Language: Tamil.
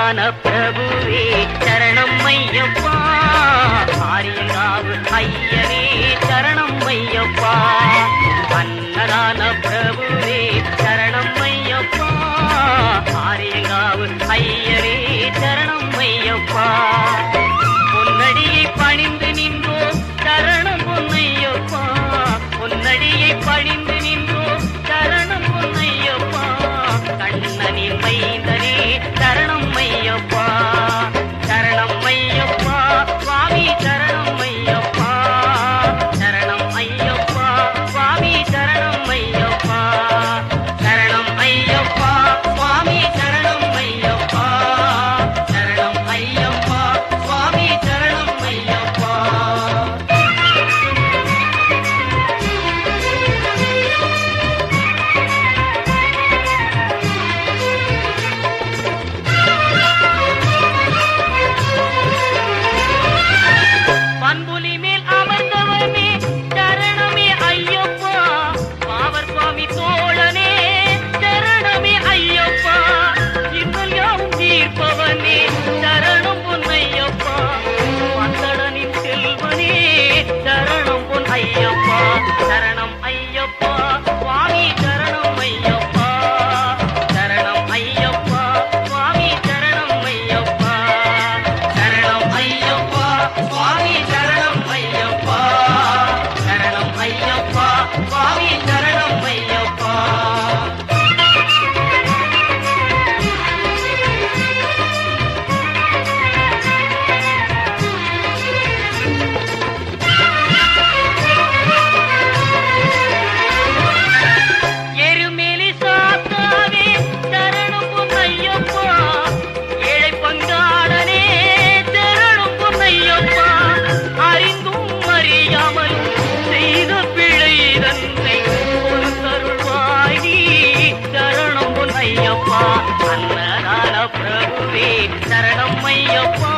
அன்னதான பிரபுவே சரணம் ஐயப்பா, ஆரியங்காவு ஐயனே சரணம் ஐயப்பா. அன்னதான பிரபுவே சரணம் ஐயப்பா, ஆரியங்காவு ஐயனே சரணம் ஐயப்பா. பொன்னடியை பணிந்து நின்றோம் சரணம் பொன்னையப்பா, பொன்னடியை பணிந்து நின்றோம் சரணம் பொன்னையப்பா. கண்ணனின் மைந்தனே சரணம் ஐயப்பா, சரணம் ஐயப்பா சுவாமி சரணம் ஐயப்பா, சரணம் ஐயப்பா சுவாமி சரணம் ஐயப்பா, சரணம் ஐயப்பா சுவாமி சரணம் ஐயப்பா, சரணம் ஐயப்பா சுவாமி சரணம் ஐயப்பா. பண்புலி மேல் அமர்ந்தவனே சரணமே ஐயப்பா, பாவர் சுவாமி தோழனே சரணமே ஐயப்பா. இன்னல் யாவும் தீர்ப்பவனே சரணம் பொன்னையப்பா, பந்தடனின் செல்வனே சரணம் பொன் ஐயப்பா, சரணம் ஐயப்பா சுவாமி சரணம் ஐயப்பா, சரணம் ஐயப்பா சுவாமி சரணம் ஐயப்பா, சரணம் ஐயப்பா சுவாமி சரணம் ஐயப்பா, சரணம் ஐயப்பா சுவாமி சரணம் ஐயப்பா. எருமேலி சாத்தாவே சரணம் பொன்னையப்பா, ஏழை பங்காளனே சரணம் பொன்னையப்பா. அறிந்தும் அறியாமலும் செய்த பிழை தன்னை பொறுத்தருள்வாய் நீ சரணம் பொன்னையப்பா. அன்னதான பிரபுவே சரணம் ஐயப்பா,